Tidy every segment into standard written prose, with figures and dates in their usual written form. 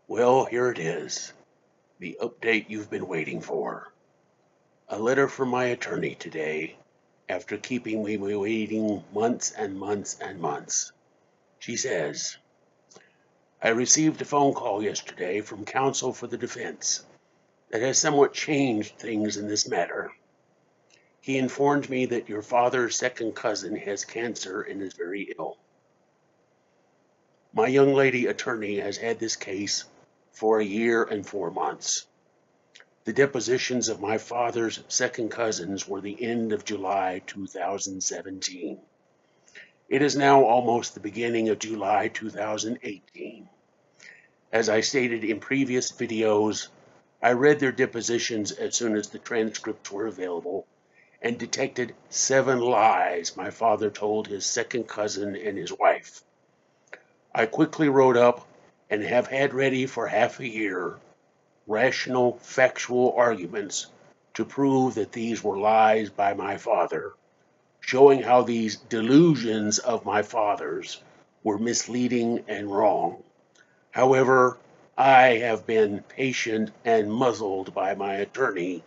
Well, here it is, the update you've been waiting for. A letter from my attorney today, after keeping me waiting months and months and months. She says, I received a phone call yesterday from counsel for the defense that has somewhat changed things in this matter. He informed me that your father's second cousin has cancer and is very ill. My young lady attorney has had this case for a year and 4 months. The depositions of my father's second cousins were the end of July 2017. It is now almost the beginning of July 2018. As I stated in previous videos, I read their depositions as soon as the transcripts were available and detected 7 lies my father told his second cousin and his wife. I quickly wrote up and have had ready for half a year rational, factual arguments to prove that these were lies by my father, showing how these delusions of my father's were misleading and wrong. However, I have been patient and muzzled by my attorney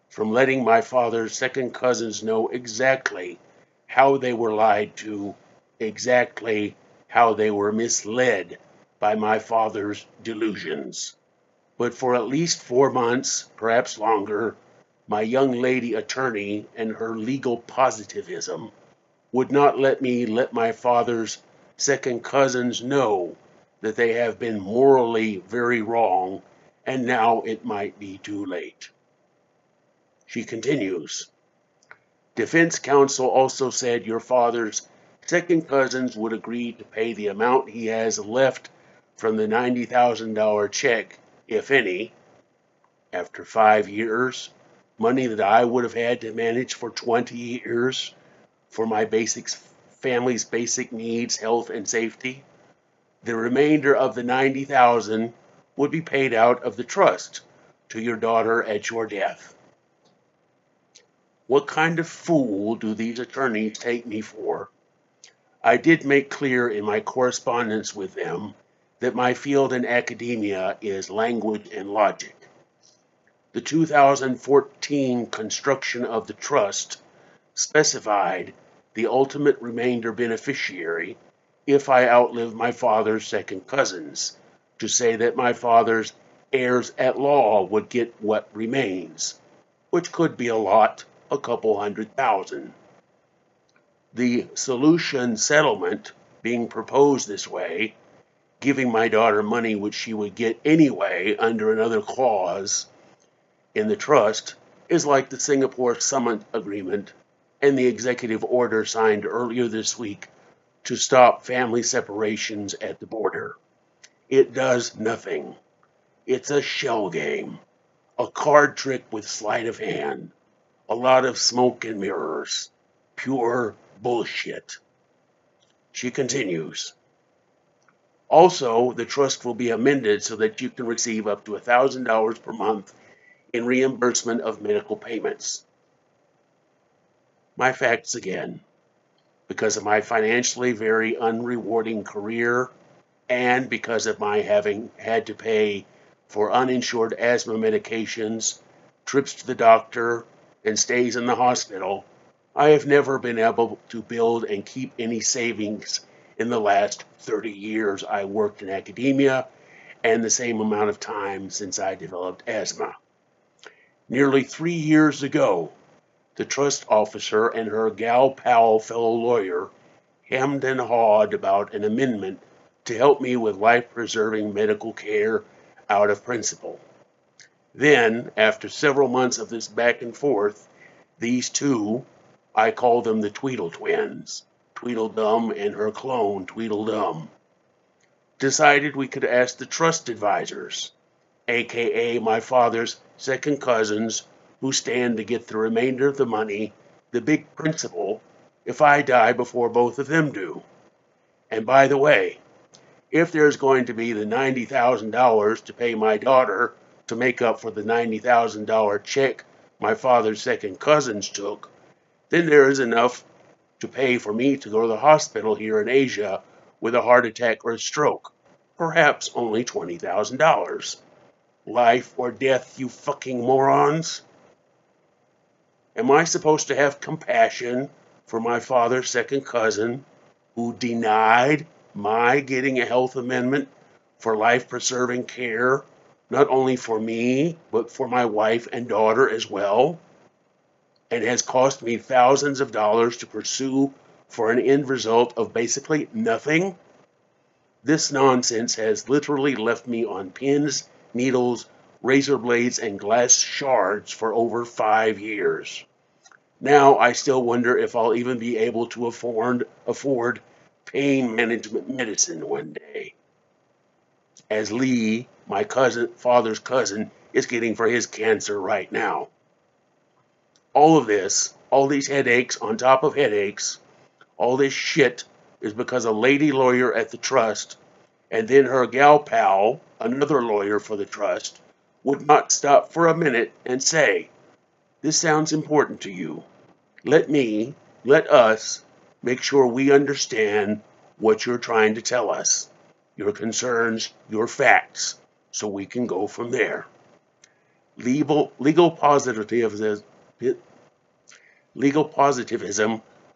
from letting my father's second cousins know exactly how they were lied to, exactly how they were misled by my father's delusions. But for at least 4 months, perhaps longer, my young lady attorney and her legal positivism would not let me let my father's second cousins know that they have been morally very wrong, and now it might be too late. She continues, defense counsel also said your father's second cousins would agree to pay the amount he has left from the $90,000 check, if any, after 5 years, money that I would have had to manage for 20 years for my family's basic needs, health, and safety. The remainder of the 90,000 would be paid out of the trust to your daughter at your death. What kind of fool do these attorneys take me for? I did make clear in my correspondence with them that my field in academia is language and logic. The 2014 construction of the trust specified the ultimate remainder beneficiary if I outlive my father's second cousins, to say that my father's heirs at law would get what remains, which could be a lot, a couple $100,000. The solution settlement being proposed this way, giving my daughter money which she would get anyway under another clause in the trust, is like the Singapore Summit Agreement and the executive order signed earlier this week to stop family separations at the border. It does nothing. It's a shell game, a card trick with sleight of hand, a lot of smoke and mirrors, pure bullshit. She continues. Also, the trust will be amended so that you can receive up to $1,000 per month in reimbursement of medical payments. My facts again. Because of my financially very unrewarding career and because of my having had to pay for uninsured asthma medications, trips to the doctor, and stays in the hospital, I have never been able to build and keep any savings in the last 30 years I worked in academia and the same amount of time since I developed asthma. Nearly 3 years ago, the trust officer and her gal pal fellow lawyer hemmed and hawed about an amendment to help me with life-preserving medical care out of principle. Then, after several months of this back and forth, these two, I call them the Tweedle twins, Tweedledum and her clone Tweedledum, decided we could ask the trust advisors, aka my father's second cousins, who stand to get the remainder of the money, the big principal, if I die before both of them do. And by the way, if there's going to be the $90,000 to pay my daughter to make up for the $90,000 check my father's second cousins took, then there is enough to pay for me to go to the hospital here in Asia with a heart attack or a stroke. perhaps only $20,000. Life or death, you fucking morons. Am I supposed to have compassion for my father's second cousin who denied my getting a health amendment for life-preserving care, not only for me, but for my wife and daughter as well, and has cost me thousands of dollars to pursue for an end result of basically nothing? This nonsense has literally left me on pins, needles, razor blades, and glass shards for over 5 years. Now I still wonder if I'll even be able to afford pain management medicine one day, as Lee, my father's cousin, is getting for his cancer right now. All of this, all these headaches on top of headaches, all this shit is because a lady lawyer at the trust and then her gal pal, another lawyer for the trust, would not stop for a minute and say, "This sounds important to you. Let us make sure we understand what you're trying to tell us, your concerns, your facts, so we can go from there." Legal positivism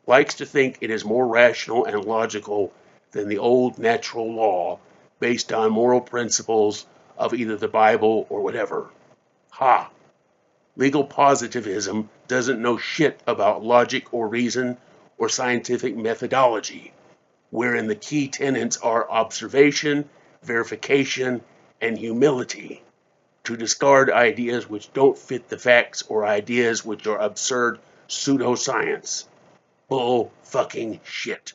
likes to think it is more rational and logical than the old natural law based on moral principles of either the Bible or whatever. Ha! Legal positivism doesn't know shit about logic or reason or scientific methodology, wherein the key tenets are observation, verification, and humility, to discard ideas which don't fit the facts or ideas which are absurd pseudoscience. Bull fucking shit.